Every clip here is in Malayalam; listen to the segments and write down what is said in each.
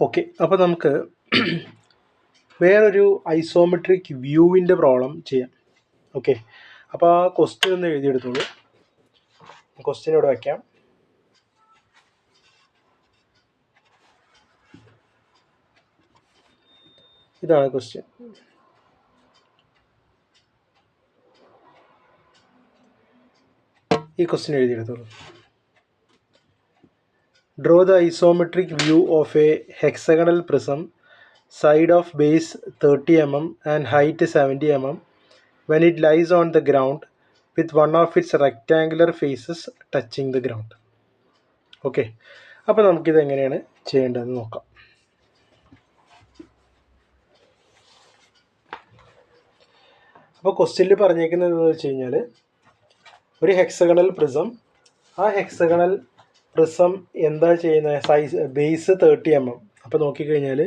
ഓക്കെ, അപ്പോൾ നമുക്ക് വേറൊരു ഐസോമെട്രിക് വ്യൂവിൻ്റെ പ്രോബ്ലം ചെയ്യാം. ഓക്കെ, അപ്പോൾ ആ ക്വസ്റ്റ്യൻ ഒന്ന് എഴുതിയെടുത്തോളൂ. ക്വസ്റ്റ്യൻ ഇവിടെ വയ്ക്കാം. ഇതാണ് ക്വസ്റ്റ്യൻ. ഈ ക്വസ്റ്റ്യൻ എഴുതിയെടുത്തോളൂ. Draw the isometric view of a hexagonal prism, side of base 30 mm and height 70 mm when it lies on the ground with one of its rectangular faces touching the ground. Okay, അപ്പോൾ നമുക്കിത് എങ്ങനെയാണ് ചെയ്യേണ്ടതെന്ന് നോക്കാം. അപ്പോൾ ക്വസ്റ്റ്യനിൽ പറഞ്ഞേക്കുന്നത് എന്ന് വെച്ച് കഴിഞ്ഞാൽ ഒരു ഹെക്സഗണൽ പ്രിസം, ആ ഹെക്സഗണൽ പ്രിസം എന്താ ചെയ്യുന്നത്, സൈസ് ബേസ് 30 mm. അപ്പോൾ നോക്കിക്കഴിഞ്ഞാൽ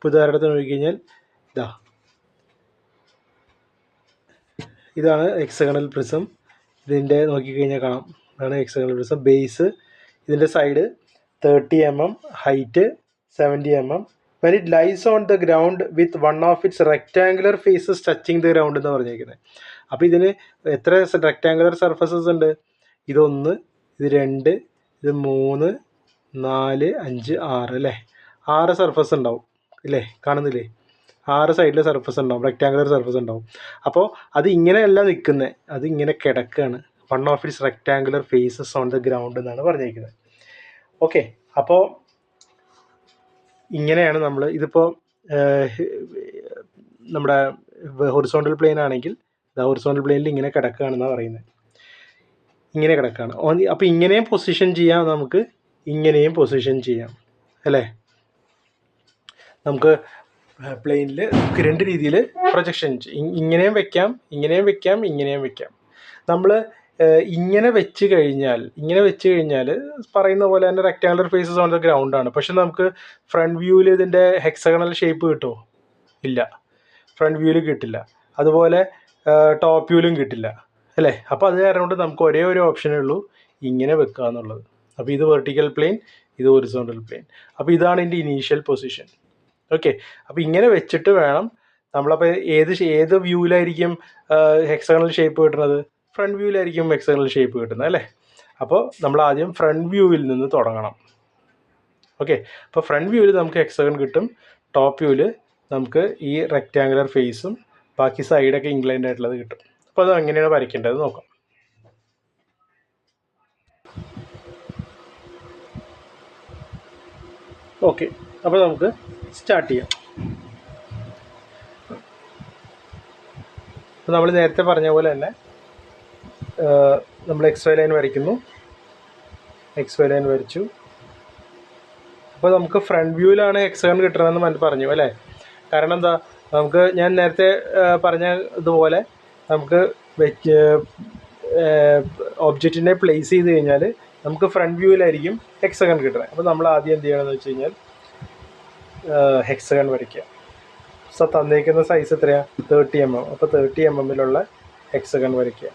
ഉദാഹരണത്തിന് നോക്കിക്കഴിഞ്ഞാൽ ഇതാണ് ഹെക്സഗണൽ പ്രിസം. ഇതിൻ്റെ നോക്കിക്കഴിഞ്ഞാൽ കാണാം, ഇതാണ് ഹെക്സഗണൽ പ്രിസം. ബേസ്, ഇതിൻ്റെ side 30 mm, height 70 mm. When it lies on the ground with one of its rectangular faces touching the ground എന്ന് പറഞ്ഞിരിക്കുന്നത്. അപ്പോൾ ഇതിന് എത്ര റെക്റ്റാങ്കുലർ സർഫസസ് ഉണ്ട്? ഇതൊന്ന്, ഇത് 2, ഇത് 3, 4, 5, 6 അല്ലേ? 6 സർഫസ് ഉണ്ടാവും ഇല്ലേ? കാണുന്നില്ലേ? 6 സൈഡിൽ സർഫസ് ഉണ്ടാവും, റെക്റ്റാങ്കുലർ സർഫസ് ഉണ്ടാവും. അപ്പോൾ അത് ഇങ്ങനെയല്ല നിൽക്കുന്നത്, അത് ഇങ്ങനെ കിടക്കുകയാണ്. One of its rectangular faces on the ground എന്നാണ് പറഞ്ഞിരിക്കുന്നത്. ഓക്കെ, അപ്പോൾ ഇങ്ങനെയാണ് നമ്മൾ ഇതിപ്പോൾ നമ്മുടെ ഹൊറിസോണ്ടൽ പ്ലെയിൻ ആണെങ്കിൽ ഹൊറിസോണ്ടൽ പ്ലെയിനിൽ ഇങ്ങനെ കിടക്കുകയാണെന്നാണ് പറയുന്നത്. ഇങ്ങനെ കിടക്കുകയാണ്. അപ്പോൾ ഇങ്ങനെയും പൊസിഷൻ ചെയ്യാം, നമുക്ക് ഇങ്ങനെയും പൊസിഷൻ ചെയ്യാം അല്ലേ? നമുക്ക് പ്ലെയിനിൽ നമുക്ക് 2 രീതിയിൽ പ്രൊജക്ഷൻ ഇങ്ങനെയും വെക്കാം, ഇങ്ങനെയും വെക്കാം, ഇങ്ങനെയും വെക്കാം. നമ്മൾ ഇങ്ങനെ വെച്ച് കഴിഞ്ഞാൽ പറയുന്ന പോലെ തന്നെ rectangular faces on the ground ആണ്. പക്ഷെ നമുക്ക് ഫ്രണ്ട് വ്യൂവിൽ ഇതിൻ്റെ ഹെക്സഗണൽ ഷേപ്പ് കിട്ടുമോ? ഇല്ല, ഫ്രണ്ട് വ്യൂവിൽ കിട്ടില്ല. അതുപോലെ ടോപ്പ് വ്യൂവിലും കിട്ടില്ല അല്ലേ? അപ്പോൾ അത് കാരണം കൊണ്ട് നമുക്ക് ഒരേ ഒരു ഓപ്ഷനേ ഉള്ളൂ, ഇങ്ങനെ വെക്കുക എന്നുള്ളത്. അപ്പോൾ ഇത് വെർട്ടിക്കൽ പ്ലെയിൻ, ഇത് ഹൊറിസോണ്ടൽ പ്ലെയിൻ. അപ്പോൾ ഇതാണ് എൻ്റെ ഇനീഷ്യൽ പൊസിഷൻ. ഓക്കെ, അപ്പോൾ ഇങ്ങനെ വെച്ചിട്ട് വേണം നമ്മളപ്പോൾ ഏത് വ്യൂവിലായിരിക്കും ഹെക്സഗണൽ ഷേപ്പ് കിട്ടുന്നത്? ഫ്രണ്ട് വ്യൂവിലായിരിക്കും ഹെക്സഗണൽ ഷേപ്പ് കിട്ടുന്നത് അല്ലേ? അപ്പോൾ നമ്മൾ ആദ്യം ഫ്രണ്ട് വ്യൂവിൽ നിന്ന് തുടങ്ങണം. ഓക്കെ, അപ്പോൾ ഫ്രണ്ട് വ്യൂവിൽ നമുക്ക് ഹെക്സഗൺ കിട്ടും, ടോപ്പ് വ്യൂവിൽ നമുക്ക് ഈ റെക്റ്റാങ്കുലർ ഫേസും ബാക്കി സൈഡൊക്കെ ഇൻക്ലൈൻഡ് ആയിട്ടുള്ളത് കിട്ടും. അപ്പോൾ അത് എങ്ങനെയാണ് വരയ്ക്കേണ്ടത് നോക്കാം. ഓക്കെ, അപ്പോൾ നമുക്ക് സ്റ്റാർട്ട് ചെയ്യാം. അപ്പോൾ നമ്മൾ നേരത്തെ പറഞ്ഞ പോലെ തന്നെ നമ്മൾ XY ലൈൻ വരയ്ക്കുന്നു. XY ലൈൻ വരച്ചു. അപ്പോൾ നമുക്ക് ഫ്രണ്ട് വ്യൂവിലാണ് ഹെക്സഗൺ കിട്ടണമെന്ന് പറഞ്ഞു അല്ലേ? കാരണം എന്താ, നമുക്ക് ഞാൻ നേരത്തെ പറഞ്ഞ ഇതുപോലെ നമുക്ക് ഒബ്ജക്റ്റിനെ പ്ലേസ് ചെയ്ത് കഴിഞ്ഞാൽ നമുക്ക് ഫ്രണ്ട് വ്യൂവിലായിരിക്കും ഹെക്സഗൺ കിട്ടുന്നത്. അപ്പോൾ നമ്മൾ ആദ്യം എന്ത് ചെയ്യണമെന്ന് വെച്ച് കഴിഞ്ഞാൽ ഹെക്സഗൺ വരയ്ക്കുക. സോ തന്നേക്കുന്ന സൈസ് എത്രയാണ്? 30 mm. അപ്പോൾ 30 mm ഹെക്സഗൺ വരയ്ക്കുക.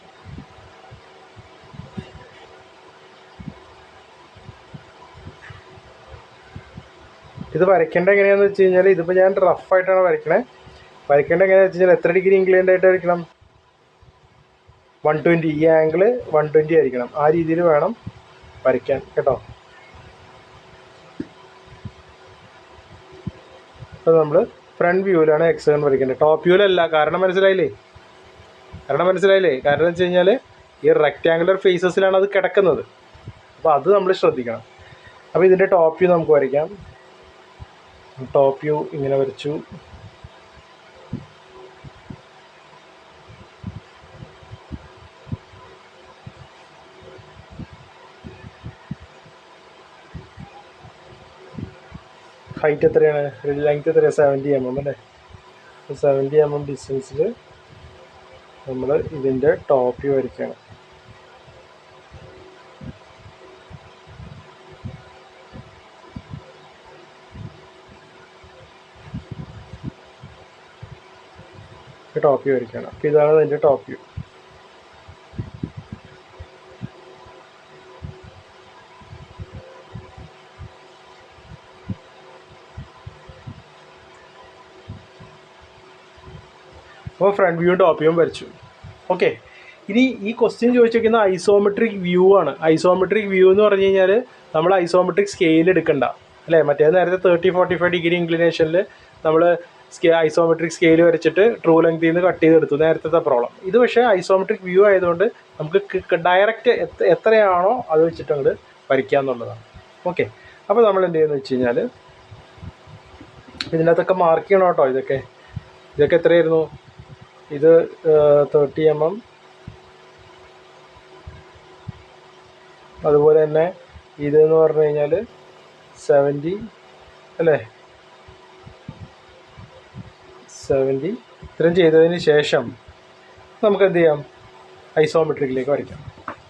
ഇത് വരയ്ക്കേണ്ട എങ്ങനെയാണെന്ന് വെച്ച് കഴിഞ്ഞാൽ, ഇതിപ്പോൾ ഞാൻ റഫായിട്ടാണ് വരയ്ക്കണേ. വരയ്ക്കേണ്ട എങ്ങനെയാണെന്ന് വെച്ച് കഴിഞ്ഞാൽ എത്ര ഡിഗ്രി ഇൻക്ലൈൻഡ് ആയിട്ട് വരയ്ക്കണം? 120. ഈ ആംഗിൾ 120 ആയിരിക്കണം. ആ രീതിയിൽ വേണം വരയ്ക്കാൻ കേട്ടോ. അപ്പോൾ നമ്മൾ ഫ്രണ്ട് വ്യൂവിലാണ് ഹെക്സഗൺ വരയ്ക്കേണ്ടത്, ടോപ്പ് വ്യൂവിലല്ല. കാരണം മനസ്സിലായില്ലേ? കാരണം എന്ന് വെച്ച് കഴിഞ്ഞാൽ ഈ റെക്റ്റാങ്കുലർ ഫേസസിലാണ് അത് കിടക്കുന്നത്. അപ്പോൾ അത് നമ്മൾ ശ്രദ്ധിക്കണം. അപ്പോൾ ഇതിൻ്റെ ടോപ്പ് വ്യൂ നമുക്ക് വരയ്ക്കാം. ടോപ്പ് വ്യൂ ഇങ്ങനെ വരച്ചു. ഹൈറ്റ് എത്രയാണ്? ലെങ്ത് എത്രയാണ്? 70 mm അല്ലേ? 70 mm ഡിസ്റ്റൻസിൽ നമ്മൾ ഇതിൻ്റെ ടോപ്പ് വ്യൂ വരയ്ക്കണം. ടോപ്പ് വ്യൂ വരയ്ക്കണം. അപ്പോൾ ഇതാണ് അതിൻ്റെ ടോപ്പ് വ്യൂ. അപ്പോൾ ഫ്രണ്ട് വ്യൂവും ടോപ്പ് വ്യൂവും വരച്ചു. ഓക്കെ, ഇനി ഈ ക്വസ്റ്റ്യൻ ചോദിച്ചിരിക്കുന്ന ഐസോമെട്രിക് വ്യൂ ആണ്. ഐസോമെട്രിക് വ്യൂ എന്ന് പറഞ്ഞു കഴിഞ്ഞാൽ നമ്മൾ ഐസോമെട്രിക് സ്കെയിൽ എടുക്കണ്ട അല്ലേ. മറ്റേ നേരത്തെ 30-45 ഡിഗ്രി ഇൻക്ലിനേഷനിൽ നമ്മൾ ഐസോമെട്രിക് സ്കെയിൽ വരച്ചിട്ട് ട്രൂ ലെങ്തിൽ നിന്ന് കട്ട് ചെയ്തെടുത്തു നേരത്തെ പ്രോബ്ലം. ഇത് പക്ഷേ ഐസോമെട്രിക് വ്യൂ ആയതുകൊണ്ട് നമുക്ക് ഡയറക്റ്റ് എത്രയാണോ അത് വെച്ചിട്ട് അങ്ങോട്ട് വരയ്ക്കുക എന്നുള്ളതാണ്. ഓക്കെ, അപ്പോൾ നമ്മൾ എന്ത് ചെയ്യുന്നത് വെച്ച് കഴിഞ്ഞാൽ ഇതിനകത്തൊക്കെ മാർക്ക് ചെയ്യണം കേട്ടോ. ഇതൊക്കെ എത്രയായിരുന്നു? ഇത് 30 mm, അതുപോലെ തന്നെ ഇതെന്ന് പറഞ്ഞു കഴിഞ്ഞാൽ 70 അല്ലേ, 70. ഇത്രയും ചെയ്തതിന് ശേഷം നമുക്ക് എന്ത് ചെയ്യാം? ഐസോമെട്രിക്കിലേക്ക് വരയ്ക്കാം.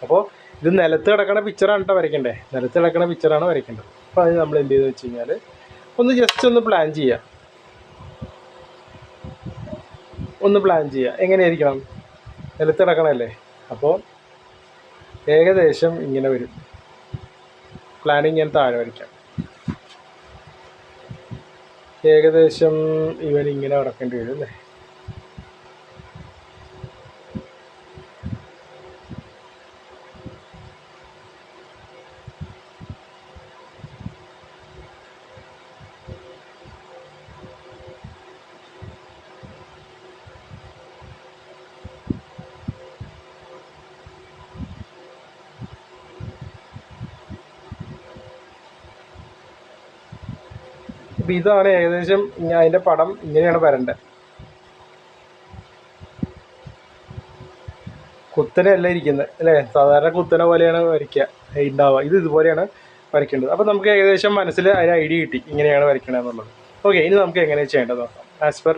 അപ്പോൾ ഇത് നിലത്ത് കിടക്കണ പിക്ചറാണ് കേട്ടോ വരയ്ക്കണ്ടേ, നിലത്ത് കിടക്കണ പിക്ചറാണ് വരയ്ക്കേണ്ടത്. അപ്പോൾ അത് നമ്മൾ എന്ത് ചെയ്തെന്ന് വെച്ച് കഴിഞ്ഞാൽ ജസ്റ്റ് ഒന്ന് പ്ലാൻ ചെയ്യുക. എങ്ങനെയായിരിക്കണം? നിലത്ത് കിടക്കണമല്ലേ, അപ്പോൾ ഏകദേശം ഇങ്ങനെ വരും. പ്ലാനിങ് ഞാൻ താഴെ വരയ്ക്കാം. ഏകദേശം ഇങ്ങനെ കിടക്കേണ്ടി വരും അല്ലേ. അപ്പം ഇതാണ് ഏകദേശം അതിൻ്റെ പടം. ഇങ്ങനെയാണ് വരേണ്ടത്. കുത്തനെ അല്ല ഇരിക്കുന്നത് അല്ലേ, സാധാരണ കുത്തനെ പോലെയാണ് ഉണ്ടാവുക. ഇതുപോലെയാണ് വരയ്ക്കേണ്ടത്. അപ്പോൾ നമുക്ക് ഏകദേശം മനസ്സിൽ അതിന് ഐഡിയ കിട്ടി ഇങ്ങനെയാണ് വരയ്ക്കേണ്ടത് എന്നുള്ളത്. ഓക്കെ, ഇനി നമുക്ക് എങ്ങനെയാണ് ചെയ്യേണ്ടത് നോക്കാം. ആസ് പെർ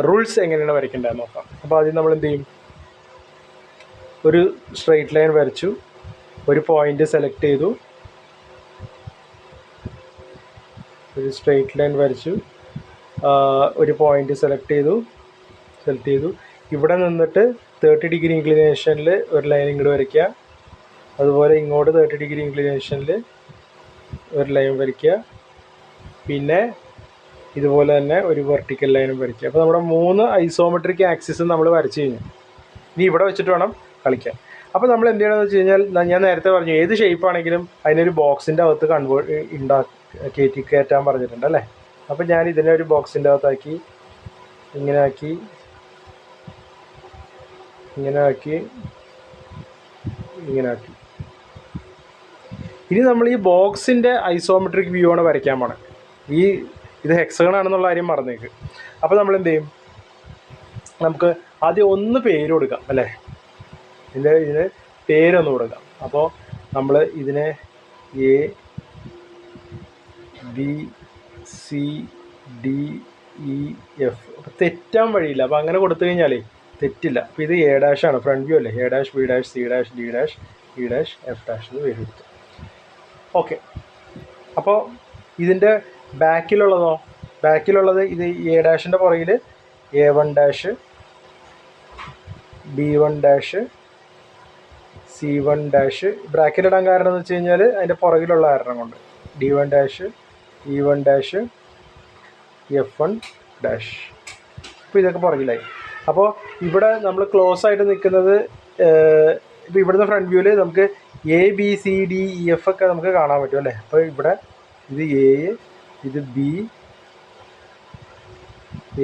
റൂൾസ് എങ്ങനെയാണ് വരയ്ക്കേണ്ടതെന്ന് നോക്കാം. അപ്പോൾ ആദ്യം നമ്മൾ എന്ത് ചെയ്യും? ഒരു സ്ട്രെയിറ്റ് ലൈൻ വരച്ചു, ഒരു പോയിന്റ് സെലക്ട് ചെയ്തു, ഒരു പോയിന്റ് സെലക്ട് ചെയ്തു. ഇവിടെ നിന്നിട്ട് 30 ഡിഗ്രി ഇൻക്ലിനേഷനിൽ ഒരു ലൈൻ ഇങ്ങോട്ട് വരയ്ക്കുക. അതുപോലെ ഇങ്ങോട്ട് 30 ഡിഗ്രി ഇൻക്ലിനേഷനിൽ ഒരു ലൈൻ വരയ്ക്കുക. പിന്നെ ഇതുപോലെ തന്നെ ഒരു വെർട്ടിക്കൽ ലൈനും വരയ്ക്കുക. അപ്പോൾ നമ്മുടെ 3 ഐസോമെട്രിക് ആക്സിസും നമ്മൾ വരച്ച് കഴിഞ്ഞു. ഇനി ഇവിടെ വെച്ചിട്ട് വേണം കളിക്കാൻ. അപ്പോൾ നമ്മൾ എന്ത് ചെയ്യണമെന്ന് വെച്ച് കഴിഞ്ഞാൽ, ഞാൻ നേരത്തെ പറഞ്ഞു ഏത് ഷേപ്പാണെങ്കിലും അതിനൊരു ബോക്സിൻ്റെ അകത്ത് കയറ്റാൻ പറഞ്ഞിട്ടുണ്ട് അല്ലേ. അപ്പോൾ ഞാൻ ഇതിനെ ഒരു ബോക്സിൻ്റെ അകത്താക്കി ഇങ്ങനെ ആക്കി. ഇനി നമ്മൾ ഈ ബോക്സിൻ്റെ ഐസോമെട്രിക് വ്യൂ ആണ് വരയ്ക്കാൻ പോണത്. ഇത് ഹെക്സഗൺ ആണെന്നുള്ള കാര്യം മറന്നേക്ക്. അപ്പോൾ നമ്മൾ എന്ത് ചെയ്യും? നമുക്ക് ആദ്യം ഒന്ന് പേര് കൊടുക്കാം അല്ലേ, ഇതിന് പേരൊന്ന് കൊടുക്കാം. അപ്പോൾ നമ്മൾ ഇതിനെ ABCDEF. അപ്പോൾ തെറ്റാൻ വഴിയില്ല. അപ്പോൾ അങ്ങനെ കൊടുത്തു കഴിഞ്ഞാലേ തെറ്റില്ല. അപ്പോൾ ഇത് A' ആണ്, ഫ്രണ്ട് വ്യൂ അല്ലേ. A', B', C', D', E', F' എന്ന് പേര് കൊടുത്തു. ഓക്കെ, അപ്പോൾ ഇതിൻ്റെ ബാക്കിലുള്ളത് ഇത് A' പുറകിൽ A1', B1', C1'. ബ്രാക്കറ്റിലിടാൻ കാരണം എന്ന് വെച്ച് കഴിഞ്ഞാൽ അതിൻ്റെ പുറകിലുള്ള കാരണം കൊണ്ട് D1', E1', F1'. അപ്പോൾ ഇതൊക്കെ പുറകിലായി. അപ്പോൾ ഇവിടെ നമ്മൾ ക്ലോസ് ആയിട്ട് നിൽക്കുന്നത്, ഇപ്പോൾ ഇവിടുന്ന് ഫ്രണ്ട് വ്യൂവിൽ നമുക്ക് ABCDEF ഒക്കെ നമുക്ക് കാണാൻ പറ്റും അല്ലേ. അപ്പോൾ ഇവിടെ ഇത് ഇത്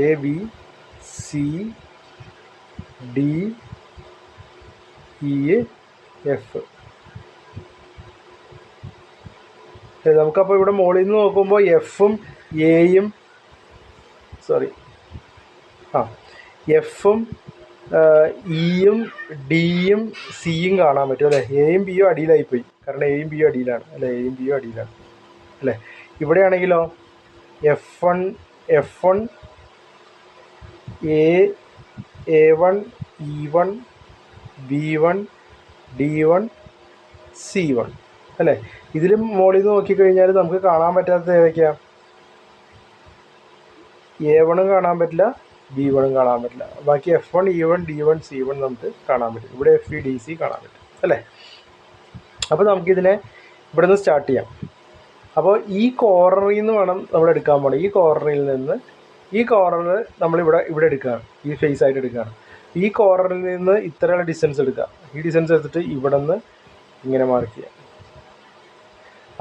ABCDEF. നമുക്കപ്പോൾ ഇവിടെ മുകളിൽ നിന്ന് നോക്കുമ്പോൾ Fഉം Aയും Fഉം Eയും Dയും Cയും കാണാൻ പറ്റും അല്ലേ. Aയും Bയും അടിയിലായിപ്പോയി, കാരണം Aയും Bയും അടിയിലാണ് അല്ലേ. ഇവിടെയാണെങ്കിലോ F1 A1 E1 B1 D1 C1 അല്ലേ. ഇതിലും മുകളിൽ നിന്ന് നോക്കിക്കഴിഞ്ഞാൽ നമുക്ക് കാണാൻ പറ്റാത്തത് ഏതൊക്കെയാണ്? A1 കാണാൻ പറ്റില്ല, B1 കാണാൻ പറ്റില്ല. ബാക്കി F1 E1 D1 C1 നമുക്ക് കാണാൻ പറ്റും. ഇവിടെ FEDC കാണാൻ പറ്റും അല്ലേ. അപ്പോൾ നമുക്കിതിനെ ഇവിടെ നിന്ന് സ്റ്റാർട്ട് ചെയ്യാം. അപ്പോൾ ഈ കോർണറിൽ നിന്ന് വേണം നമ്മൾ എടുക്കാൻ പോകണം. ഈ കോർണറിൽ നിന്ന് ഈ കോർണർ നമ്മളിവിടെ എടുക്കുകയാണ്, ഈ ഫേസ് ആയിട്ട് എടുക്കുകയാണ്. ഈ കോർണറിൽ നിന്ന് ഇത്രയുള്ള ഡിസ്റ്റൻസ് എടുക്കുക. ഈ ഡിസ്റ്റൻസ് എടുത്തിട്ട് ഇവിടെ നിന്ന് ഇങ്ങനെ മാർക്ക് ചെയ്യുക.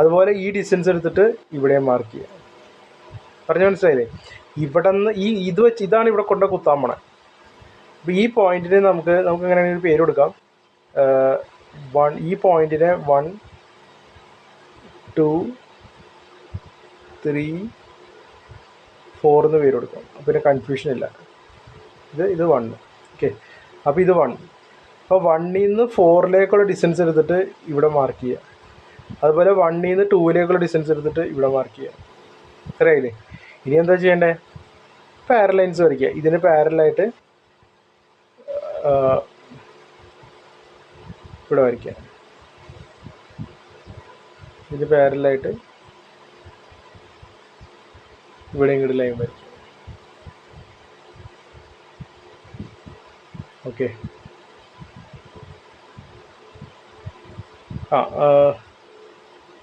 അതുപോലെ ഈ ഡിസ്റ്റൻസ് എടുത്തിട്ട് ഇവിടെ മാർക്ക് ചെയ്യുക. പറഞ്ഞു മനസ്സിലായില്ലേ? ഇവിടെ നിന്ന് ഇത് വെച്ച് ഇതാണ് ഇവിടെ കൊണ്ട് കുത്താൻ പോണേ. അപ്പോൾ ഈ പോയിന്റിന് നമുക്ക് എങ്ങനെയാണെങ്കിൽ ഒരു പേര് കൊടുക്കാം. ഈ പോയിന്റിനെ 1 2 3 4 എന്ന് പേര് കൊടുക്കാം. അപ്പോൾ പിന്നെ കൺഫ്യൂഷൻ ഇല്ല. ഇത് 1. ഓക്കെ, അപ്പോൾ ഇത് 1. അപ്പോൾ 1ൽ നിന്ന് 4ലേക്കുള്ള ഡിസ്റ്റൻസ് എടുത്തിട്ട് ഇവിടെ മാർക്ക് ചെയ്യുക. അതുപോലെ 1ൽ നിന്ന് 2ലേക്കുള്ള ഡിസ്റ്റൻസ് എടുത്തിട്ട് ഇവിടെ മാർക്ക് ചെയ്യുക. അറിയില്ലേ? ഇനി എന്താ ചെയ്യേണ്ടത്? പാരലൈൻസ് വരയ്ക്കുക. ഇതിന് പാരലായിട്ട് ഇവിടെ വരയ്ക്കുക. ഇതിന് പാരലായിട്ട് ഇവിടെ ഇങ്ങോട്ട് ലൈൻ വരയ്ക്കുക. ഓക്കെ,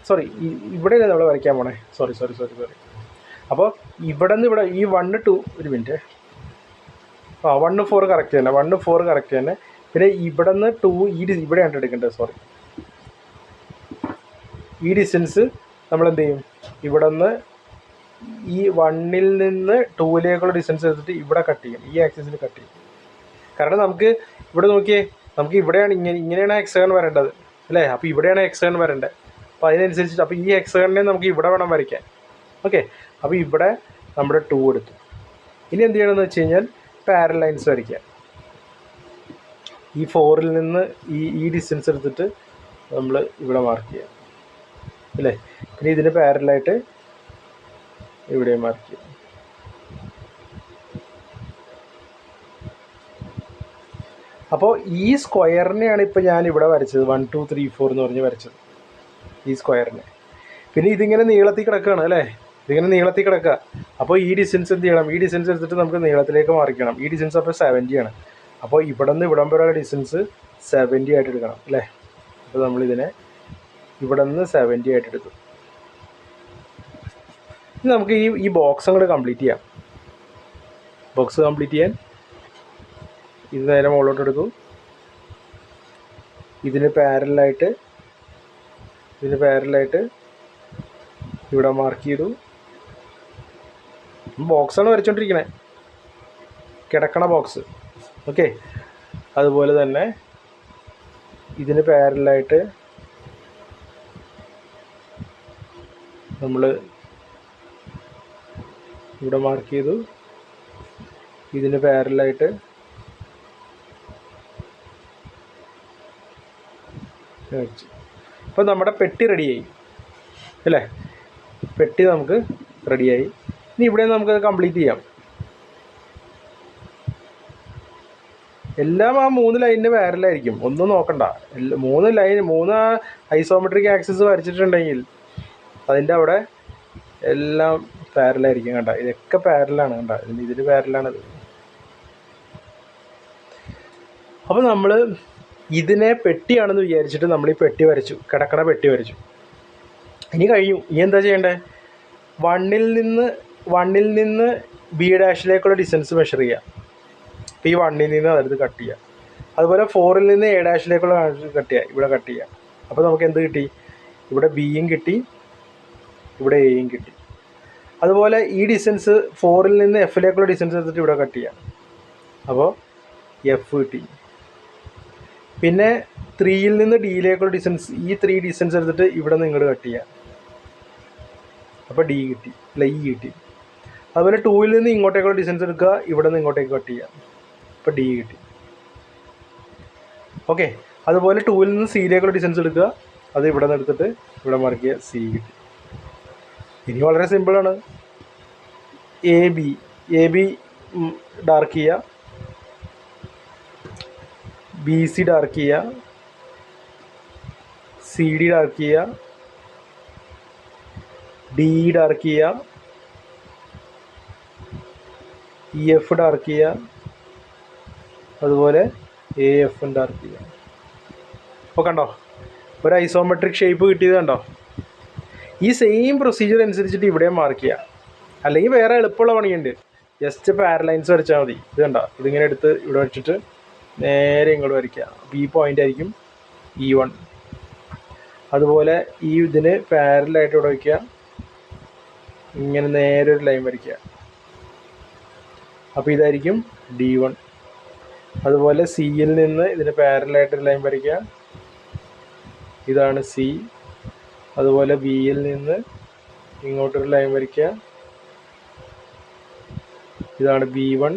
സോറി, ഇവിടെയല്ലേ നമ്മൾ വരയ്ക്കാൻ പോണേ. സോറി. അപ്പോൾ ഇവിടെ നിന്ന് ഇവിടെ ഈ 1 2 ഒരു മിനിറ്റ്. 1 4 കറക്റ്റ് തന്നെ, 1 4 കറക്റ്റ് തന്നെ. പിന്നെ ഇവിടെ നിന്ന് 2 ഇവിടെയാണ് എടുക്കേണ്ടത്. സോറി, ഈ ഡിസ്റ്റൻസ് നമ്മൾ എന്ത് ചെയ്യും? ഇവിടെ നിന്ന് ഈ 1ൽ നിന്ന് 2ലേക്കുള്ള ഡിസ്റ്റൻസ് എടുത്തിട്ട് ഇവിടെ കട്ട് ചെയ്യും. ഈ ആക്സിസിൽ കട്ട് ചെയ്യും. കാരണം നമുക്ക് ഇവിടെ നോക്കിയേ, നമുക്ക് ഇവിടെയാണ് ഇങ്ങനെയാണ് ഹെക്സഗൺ വരേണ്ടത് അല്ലേ? അപ്പോൾ ഇവിടെയാണ് ഹെക്സഗൺ വരേണ്ടത്. അപ്പോൾ അതിനനുസരിച്ചിട്ട് അപ്പോൾ ഈ ഹെക്സഗണിനെ നമുക്ക് ഇവിടെ വേണം വരയ്ക്കാൻ. ഓക്കെ, അപ്പോൾ ഇവിടെ നമ്മുടെ 2 എടുത്തു. ഇനി എന്ത് ചെയ്യണമെന്ന് വെച്ച് കഴിഞ്ഞാൽ പാരലൽ ലൈൻസ് വരയ്ക്കുക. ഈ 4ൽ നിന്ന് ഈ ഡിസ്റ്റൻസ് എടുത്തിട്ട് നമ്മൾ ഇവിടെ മാർക്ക് ചെയ്യുക അല്ലേ? പിന്നെ ഇതിന് പാരലായിട്ട് ഇവിടെ മാർക്ക് ചെയ്യുക. അപ്പോൾ ഈ സ്ക്വയറിനെയാണ് ഇപ്പോൾ ഞാൻ ഇവിടെ വരച്ചത്, 1 2 3 4 എന്ന് പറഞ്ഞ് വരച്ചത്, ഈ സ്ക്വയറിനെ. പിന്നെ ഇതിങ്ങനെ നീളത്തിൽ കിടക്കുകയാണ് അല്ലേ? ഇതിങ്ങനെ നീളത്തിൽ കിടക്കുക. അപ്പോൾ ഈ ഡിസ്റ്റൻസ് എന്ത് ചെയ്യണം? ഈ ഡിസ്റ്റൻസ് എടുത്തിട്ട് നമുക്ക് നീളത്തിലേക്ക് മാറിക്കണം. ഈ ഡിസ്റ്റൻസ് അപ്പോൾ 70 ആണ്. അപ്പോൾ ഇവിടെ നിന്ന് ഇവിടം വരെയുള്ള ഡിസ്റ്റൻസ് 70 ആയിട്ട് എടുക്കണം അല്ലേ? അപ്പോൾ നമ്മളിതിനെ ഇവിടെ നിന്ന് 70 ആയിട്ട് എടുക്കും. ഇനി നമുക്ക് ഈ ബോക്സ് അങ്ങോട്ട് കംപ്ലീറ്റ് ചെയ്യാം. ബോക്സ് കംപ്ലീറ്റ് ചെയ്യാൻ ഇത് നേരെ മുകളിലോട്ട് എടുക്കും. ഇതിന് പാരലായിട്ട് ഇവിടെ മാർക്ക് ചെയ്തു. ബോക്സാണ് വരച്ചോണ്ടിരിക്കണേ, കിടക്കണ ബോക്സ്. ഓക്കെ, അതുപോലെ തന്നെ ഇതിന് പാരലായിട്ട് നമ്മൾ ഇവിടെ മാർക്ക് ചെയ്തു. ഇതിന് പാരലായിട്ട് വെച്ചു. അപ്പോൾ നമ്മുടെ പെട്ടി റെഡിയായി അല്ലേ? പെട്ടി നമുക്ക് റെഡിയായി. ഇനി ഇവിടെ നമുക്ക് കംപ്ലീറ്റ് ചെയ്യാം. എല്ലാം ആ 3 ലൈനിന് പാരലായിരിക്കും, ഒന്നും നോക്കണ്ട. 3 ഐസോമെട്രിക് ആക്സിസ് വരച്ചിട്ടുണ്ടെങ്കിൽ അതിൻ്റെ അവിടെ എല്ലാം പാരലായിരിക്കും. കണ്ട, ഇതൊക്കെ പാരലാണ്. കണ്ട, ഇതിന് പാരലാണത്. അപ്പോൾ നമ്മൾ ഇതിനെ പെട്ടിയാണെന്ന് വിചാരിച്ചിട്ട് നമ്മൾ ഈ പെട്ടി വരച്ചു, കിടക്കണ പെട്ടി വരച്ചു. ഇനി കഴിഞ്ഞു. ഇനി എന്താ ചെയ്യേണ്ടത്? 1ൽ നിന്ന് B' ഡിസ്റ്റൻസ് മെഷർ ചെയ്യുക. അപ്പോൾ ഈ 1ൽ നിന്ന് അതെടുത്ത് കട്ട് ചെയ്യുക. അതുപോലെ 4ൽ നിന്ന് A' കട്ട് ചെയ്യുക, ഇവിടെ കട്ട് ചെയ്യുക. അപ്പോൾ നമുക്ക് എന്ത് കിട്ടി? ഇവിടെ Bയും കിട്ടി, ഇവിടെ Aയും കിട്ടി. അതുപോലെ ഈ ഡിസ്റ്റൻസ് 4ൽ നിന്ന് Fലേക്കുള്ള ഡിസ്റ്റൻസ് എടുത്തിട്ട് ഇവിടെ കട്ട് ചെയ്യാം. അപ്പോൾ F കിട്ടി. പിന്നെ 3ൽ നിന്ന് Dയിലേക്കുള്ള ഡിസ്റ്റൻസ്, ഈ 3 ഡിസ്റ്റൻസ് എടുത്തിട്ട് ഇവിടെ നിന്ന് ഇങ്ങോട്ട് കട്ട് ചെയ്യാം. അപ്പോൾ D കിട്ടി, അല്ല E കിട്ടി. അതുപോലെ 2ൽ നിന്ന് ഇങ്ങോട്ടേക്കുള്ള ഡിസ്റ്റൻസ് എടുക്കുക, ഇവിടെ നിന്ന് ഇങ്ങോട്ടേക്ക് കട്ട് ചെയ്യാം. അപ്പോൾ D കിട്ടി. ഓക്കെ, അതുപോലെ 2ൽ നിന്ന് Cയിലേക്കുള്ള ഡിസ്റ്റൻസ് എടുക്കുക, അത് ഇവിടെ നിന്ന് എടുത്തിട്ട് ഇവിടെ മാർക്ക് ചെയ്യുക, C കിട്ടി. ഇനി വളരെ സിമ്പിളാണ്. എ ബി ഡാർക്ക് ചെയ്യുക, BC ഡാർക്ക് ചെയ്യുക, CD ഡാർക്ക് ചെയ്യുക, DE ഡാർക്ക് ചെയ്യുക, EF ഡാർക്ക് ചെയ്യുക, അതുപോലെ AF ഡാർക്ക് ചെയ്യുക. അപ്പോൾ കണ്ടോ, ഒരു ഐസോമെട്രിക് ഷേപ്പ് കിട്ടിയത് കണ്ടോ? ഈ സെയിം പ്രൊസീജിയർ അനുസരിച്ചിട്ട് ഇവിടെ മാർക്ക് ചെയ്യുക. അല്ലെങ്കിൽ വേറെ എളുപ്പമുള്ള പണിയുണ്ട്. ജസ്റ്റ് പാരലൈൻസ് വരച്ചാൽ മതി. ഇത് കണ്ട, ഇതിങ്ങനെ എടുത്ത് ഇവിടെ വെച്ചിട്ട് നേരെ ഇങ്ങോട്ട് വരയ്ക്കുക. അപ്പോൾ ഈ പോയിൻ്റ് ആയിരിക്കും E1. അതുപോലെ ഈ ഇതിന് പാരലായിട്ട് ഇവിടെ വയ്ക്കുക, ഇങ്ങനെ നേരെ ഒരു ലൈൻ വരയ്ക്കുക. അപ്പോൾ ഇതായിരിക്കും D1. അതുപോലെ സിയിൽ നിന്ന് ഇതിന് പാരലായിട്ടൊരു ലൈൻ വരയ്ക്കുക, ഇതാണ് സി. അതുപോലെ ബിയിൽ നിന്ന് ഇങ്ങോട്ടൊരു ലൈൻ വരയ്ക്കുക, ഇതാണ് B1.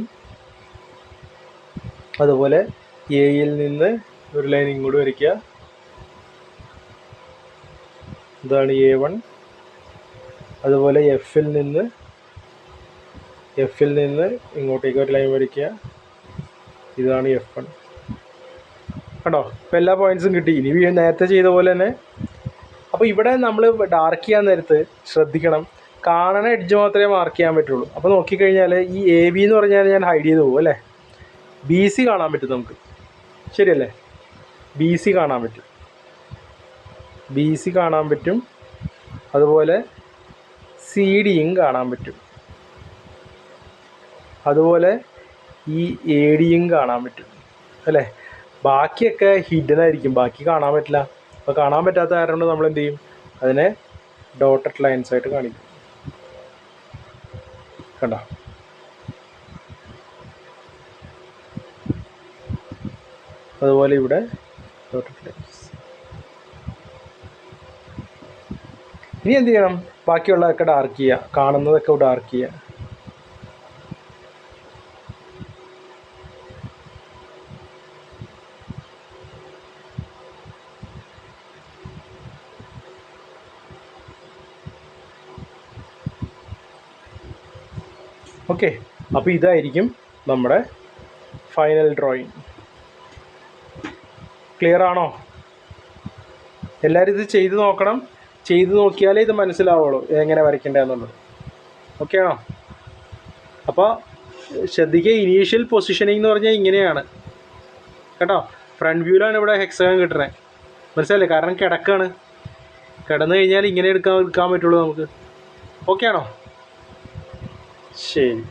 അതുപോലെ എയിൽ നിന്ന് ഒരു ലൈൻ ഇങ്ങോട്ട് വരയ്ക്കുക, ഇതാണ് A1. അതുപോലെ എഫിൽ നിന്ന് ഇങ്ങോട്ടേക്ക് ഒരു ലൈൻ വരയ്ക്കുക, ഇതാണ് F1. കണ്ടോ? ഇപ്പോൾ എല്ലാ പോയിൻറ്റ്സും കിട്ടി. ഇനി നേരത്തെ ചെയ്ത പോലെ തന്നെ. അപ്പോൾ ഇവിടെ നമ്മൾ ഡാർക്ക് ചെയ്യാൻ നേരത്ത് ശ്രദ്ധിക്കണം, കാണണ എഡ്ജ് മാത്രമേ മാർക്ക് ചെയ്യാൻ പറ്റുള്ളൂ. അപ്പോൾ നോക്കിക്കഴിഞ്ഞാൽ ഈ AB എന്ന് പറഞ്ഞാൽ ഞാൻ ഹൈഡ് ചെയ്ത് പോകും അല്ലേ. BC കാണാൻ പറ്റും നമുക്ക്, ശരിയല്ലേ? BC കാണാൻ പറ്റും. അതുപോലെ CDയും കാണാൻ പറ്റും. അതുപോലെ ഈ ADയും കാണാൻ പറ്റും അല്ലേ. ബാക്കിയൊക്കെ ഹിഡൻ ആയിരിക്കും, ബാക്കി കാണാൻ പറ്റില്ല. അപ്പോൾ കാണാൻ പറ്റാത്ത കാരണം കൊണ്ട് നമ്മൾ എന്ത് ചെയ്യും, അതിനെ ഡോട്ടഡ് ലൈൻസ് ആയിട്ട് കാണിക്കും. കണ്ടോ? അതുപോലെ ഇവിടെ ഡോട്ടഡ് ലൈൻസ്. ഇനി എന്ത് ചെയ്യണം, ബാക്കിയുള്ളതൊക്കെ ഡാർക്ക് ചെയ്യുക, കാണുന്നതൊക്കെ ഡാർക്ക് ചെയ്യുക. ഓക്കെ, അപ്പോൾ ഇതായിരിക്കും നമ്മുടെ ഫൈനൽ ഡ്രോയിങ്. ക്ലിയർ ആണോ? എല്ലാവരും ഇത് ചെയ്ത് നോക്കണം. ചെയ്ത് നോക്കിയാലേ ഇത് മനസ്സിലാവുള്ളൂ എങ്ങനെ വരയ്ക്കേണ്ടതെന്നുള്ളത്. ഓക്കെ ആണോ? അപ്പോൾ ശ്രദ്ധിക്കുക, ഇനീഷ്യൽ പൊസിഷനിങ് എന്ന് പറഞ്ഞാൽ ഇങ്ങനെയാണ് കേട്ടോ. ഫ്രണ്ട് വ്യൂവിലാണ് ഇവിടെ ഹെക്സഗൺ കിട്ടണേ, മനസ്സിലല്ലേ? കാരണം കിടക്കാണ്, കിടന്നു കഴിഞ്ഞാൽ ഇങ്ങനെ എടുക്കാൻ പറ്റുള്ളൂ നമുക്ക്. ഓക്കെ ആണോ? ശരി.